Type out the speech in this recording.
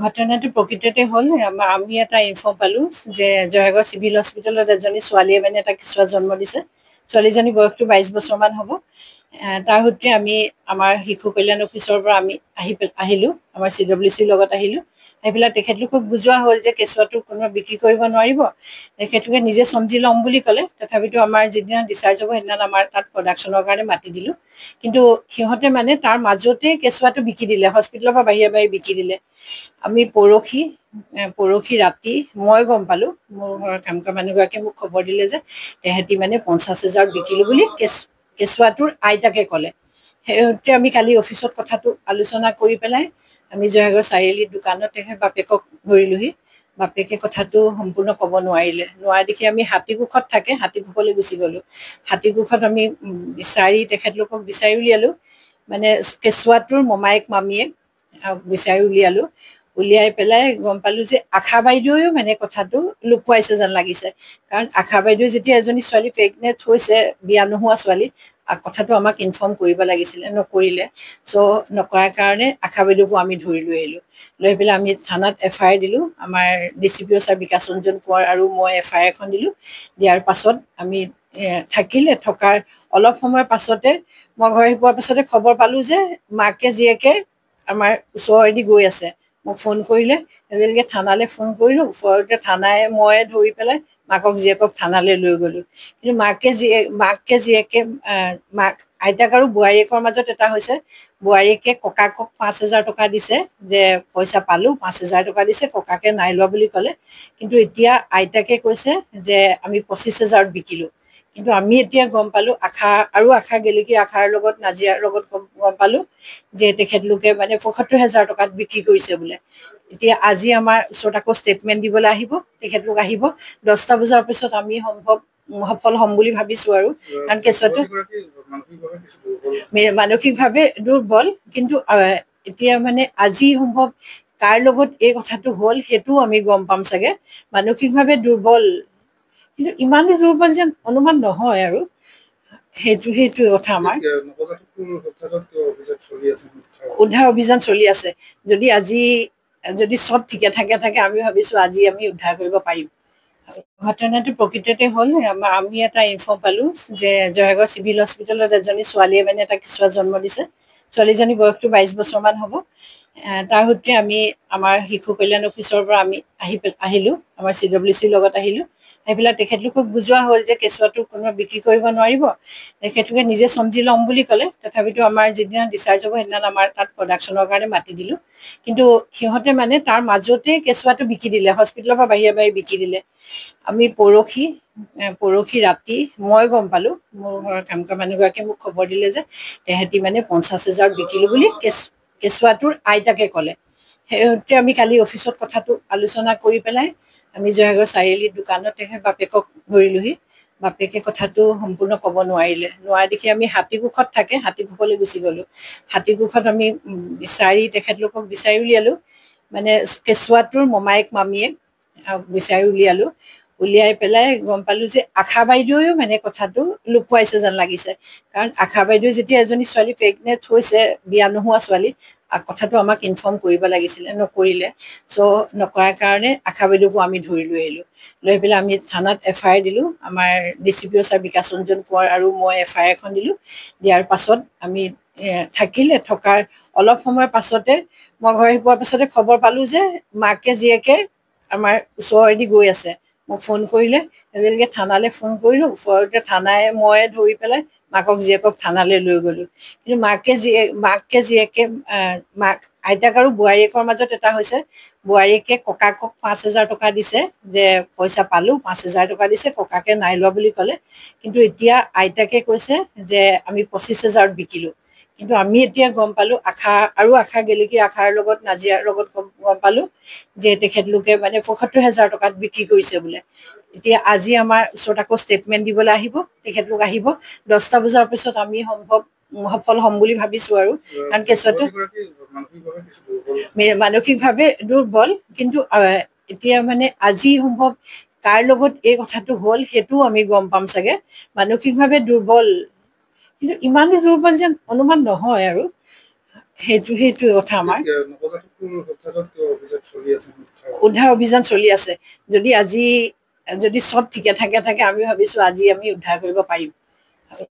ঘটনাটো প্ৰকৃততে হ'ল আমি এটা ইনফৰ্ম পালোঁ যে জয়সাগৰ চিভিল হস্পিটেলত এজনী ছোৱালীয়ে মানে এটা কেঁচুৱা জন্ম দিছে। ছোৱালীজনীৰ বয়সটো 22 বছৰমান হ'ব। তাৰ সূত্ৰে আমি আমাৰ শিশু কল্যাণ অফিচৰ পৰা আমি আহিলোঁ, আমাৰ CWCৰ লগত আহিলোঁ। আহি পেলাই তেখেতলোকক বুজোৱা হ'ল যে কেঁচুৱাটো কোনোবা বিক্ৰী কৰিব নোৱাৰিব, তেখেতলোকে নিজে চম্জি ল'ম বুলি ক'লে। তথাপিতো আমাৰ যিদিনা ডিচাৰ্জ হ'ব সেইদিনা আমাৰ তাত প্ৰডাকশ্যনৰ কাৰণে মাতি দিলোঁ। কিন্তু সিহঁতে মানে তাৰ মাজতে কেঁচুৱাটো বিকি দিলে, হস্পিটেলৰ পৰা বাহিৰে বিকি দিলে। আমি পৰহি ৰাতি মই গম পালোঁ, মোৰ ঘৰৰ কাম কৰা মানুহগৰাকীয়ে মোক খবৰ দিলে যে তেহেঁতি মানে 50,000 বিকিলোঁ বুলি কেঁচুৱাটোৰ আইতাকে ক'লে। সেইতে আমি কালি অফিচত কথাটো আলোচনা কৰি পেলাই আমি জয়সাগৰ চাৰিআলিৰ দোকানত তেখেত বাপেকক ধৰিলোহি। বাপেকে কথাটো সম্পূৰ্ণ ক'ব নোৱাৰা দেখি আমি হাতীকোষত থাকে, হাতীকোষলৈ গুচি গ'লোঁ। হাতীকোষত আমি তেখেতলোকক বিচাৰি উলিয়ালোঁ। মানে কেঁচুৱাটোৰ মমায়েক মামীয়েক বিচাৰি উলিয়াই পেলাই গম পালোঁ যে আশা বাইদেৱেও মানে কথাটো লুকুৱাইছে যেন লাগিছে। কাৰণ আশা বাইদেৱে যেতিয়া এজনী ছোৱালী প্ৰেগনেণ্ট হৈছে, বিয়া নোহোৱা ছোৱালী, কথাটো আমাক ইনফৰ্ম কৰিব লাগিছিলে, নকৰিলে। নকৰাৰ কাৰণে আশা বাইদেউকো আমি ধৰি লৈ আহিলোঁ। লৈ পেলাই আমি থানাত FIR দিলোঁ। আমাৰ DCPO ছাৰ বিকাশ ৰঞ্জন কোঁৱৰ আৰু মই FIR এখন দিলোঁ। দিয়াৰ পাছত আমি থকাৰ অলপ সময়ৰ পাছতে মই ঘৰ আহি পোৱাৰ পাছতে খবৰ পালোঁ যে মাকে জীয়েকে আমাৰ ওচৰেদি গৈ আছে। মোক ফোন কৰিলে, একেলগে থানালৈ ফোন কৰিলোঁ। ওচৰতে থানাই মই ধৰি পেলাই মাকক জীয়েকক থানালৈ লৈ গ'লোঁ। কিন্তু আইতাক আৰু বোৱাৰীয়েকৰ মাজত এটা হৈছে, বোৱাৰীয়েকে ককাকক 5,000 টকা দিছে যে পইচা পালোঁ, 5,000 টকা দিছে, ককাকে নাই লোৱা বুলি ক'লে। কিন্তু এতিয়া আইতাকে কৈছে যে আমি 25,000 বিকিলোঁ। কিন্তু আমি এতিয়া গম পালোঁ, আশা গেলেকী আশাৰ লগত নাজিৰাৰ লগত গম পালোঁ যে তেখেতলোকে মানে 75,000 টকাত বিক্ৰী কৰিছে বোলে। এতিয়া আজি আমাৰ ওচৰত আকৌ ষ্টেটমেণ্ট দিবলৈ আহিব, তেখেতলোক আহিব। 10টা বজাৰ পিছত আমি সফল হ'ম বুলি ভাবিছোঁ আৰু। কাৰণ কেঁচুৱাটো মানসিকভাৱে দুৰ্বল। কিন্তু এতিয়া মানে আজি সম্ভৱ কাৰ লগত এই কথাটো হ'ল সেইটোও আমি গম পাম চাগে। মানসিকভাৱে দুৰ্বল, কিন্তু ইমানো দুৰ্বল যেন অনুমান নহয় আৰু। সেইটোৱে কথা। আমাৰ উদ্ধাৰ অভিযান চলি আছে। যদি চব ঠিকে থাকে আমি ভাবিছোঁ আজি আমি উদ্ধাৰ কৰিব পাৰিম। ঘটনাটো প্ৰকৃততে হ'ল আমি এটা ইনফৰ্ম পালোঁ যে জয়সাগৰ চিভিল হস্পিটেলত এজনী ছোৱালীয়ে মানে এটা কেঁচুৱা জন্ম দিছে। ছোৱালীজনীৰ বয়সটো 22 বছৰমান হ'ব। তাৰ সূত্ৰে আমি আমাৰ শিশু কল্যাণ অফিচৰ পৰা আমি আহিলোঁ, আমাৰ CWCৰ লগত আহিলোঁ। আহি পেলাই তেখেতলোকক বুজোৱা হ'ল যে কেঁচুৱাটো কোনোবা বিক্ৰী কৰিব নোৱাৰিব, তেখেতলোকে নিজে চম্জি ল'ম বুলি ক'লে। তথাপিতো আমাৰ যিদিনা ডিচাৰ্জ হ'ব সেইদিনা আমাৰ তাত প্ৰডাকশ্যনৰ কাৰণে মাতি দিলোঁ। কিন্তু সিহঁতে মানে তাৰ মাজতে কেঁচুৱাটো বিকি দিলে, হস্পিটেলৰ পৰা বাহিৰে বিকি দিলে। আমি পৰহি ৰাতি মই গম পালোঁ, মোৰ ঘৰৰ কাম কৰা মানুহগৰাকীয়ে মোক খবৰ দিলে যে তেহেঁতি মানে 50,000 বিকিলোঁ বুলি কেঁচুৱাটোৰ আইতাকে ক'লে। সেইতে আমি কালি অফিচত কথাটো আলোচনা কৰি পেলাই আমি জয়সাগৰ চাৰিআলিৰ দোকানত তেখেত বাপেকক ধৰিলোহি। বাপেকে কথাটো সম্পূৰ্ণ ক'ব নোৱাৰা দেখি আমি হাতীকোষত থাকে, হাতীকোষলৈ গুচি গ'লোঁ। হাতীকোষত আমি তেখেতলোকক বিচাৰি উলিয়ালোঁ। মানে কেঁচুৱাটোৰ মমায়েক মামীয়েক বিচাৰি উলিয়াই পেলাই গম পালোঁ যে আশা বাইদেৱেও মানে কথাটো লুকুৱাইছে যেন লাগিছে। কাৰণ আশা বাইদেৱে যেতিয়া এজনী ছোৱালী প্ৰেগনেণ্ট হৈছে, বিয়া নোহোৱা ছোৱালী, কথাটো আমাক ইনফৰ্ম কৰিব লাগিছিলে, নকৰিলে। নকৰাৰ কাৰণে আশা বাইদেউকো আমি ধৰি লৈ আহিলোঁ। লৈ পেলাই আমি থানাত FIR দিলোঁ। আমাৰ DCPO ছাৰ বিকাশ ৰঞ্জন কোঁৱৰ আৰু মই FIR এখন দিলোঁ। দিয়াৰ পাছত আমি থকাৰ অলপ সময়ৰ পাছতে মই ঘৰ আহি পোৱাৰ পাছতে খবৰ পালোঁ যে মাকে জীয়েকে আমাৰ ওচৰেদি গৈ আছে। মোক ফোন কৰিলে, একেলগে থানালৈ ফোন কৰিলোঁ। ওচৰতে থানাই মই ধৰি পেলাই মাকক জীয়েকক থানালৈ লৈ গ'লোঁ। কিন্তু আইতাক আৰু বোৱাৰীয়েকৰ মাজত এটা হৈছে, বোৱাৰীয়েকে ককাকক 5,000 টকা দিছে যে পইচা পালোঁ, 5,000 টকা দিছে, ককাকে নাই লোৱা বুলি ক'লে। কিন্তু এতিয়া আইতাকে কৈছে যে আমি 25,000 বিকিলোঁ। কিন্তু আমি এতিয়া গম পালোঁ, আশা গেলেকী আশাৰ লগত নাজিৰাৰ লগত গম পালোঁ যে তেখেতলোকে মানে 75,000 টকাত বিক্ৰী কৰিছে বোলে। এতিয়া আজি আমাৰ ওচৰত আকৌ ষ্টেটমেণ্ট দিবলৈ আহিব, তেখেতলোক আহিব। 10টা বজাৰ পিছত আমি সফল হ'ম বুলি ভাবিছোঁ আৰু। কাৰণ কেঁচুৱাটো মানসিকভাৱে দুৰ্বল, কিন্তু এতিয়া মানে আজি সম্ভৱ কাৰ লগত এই কথাটো হ'ল সেইটোও আমি গম পাম চাগে। মানসিকভাৱে দুৰ্বল, কিন্তু ইমানো দুৰ্বল যেন অনুমান নহয় আৰু। সেইটো কথা আমাৰ নৱজাতকৰ অভিযান চলি আছে, উদ্ধাৰ অভিযান চলি আছে। যদি চব ঠিকে থাকে আমি ভাবিছো আজি আমি উদ্ধাৰ কৰিব পাৰিম।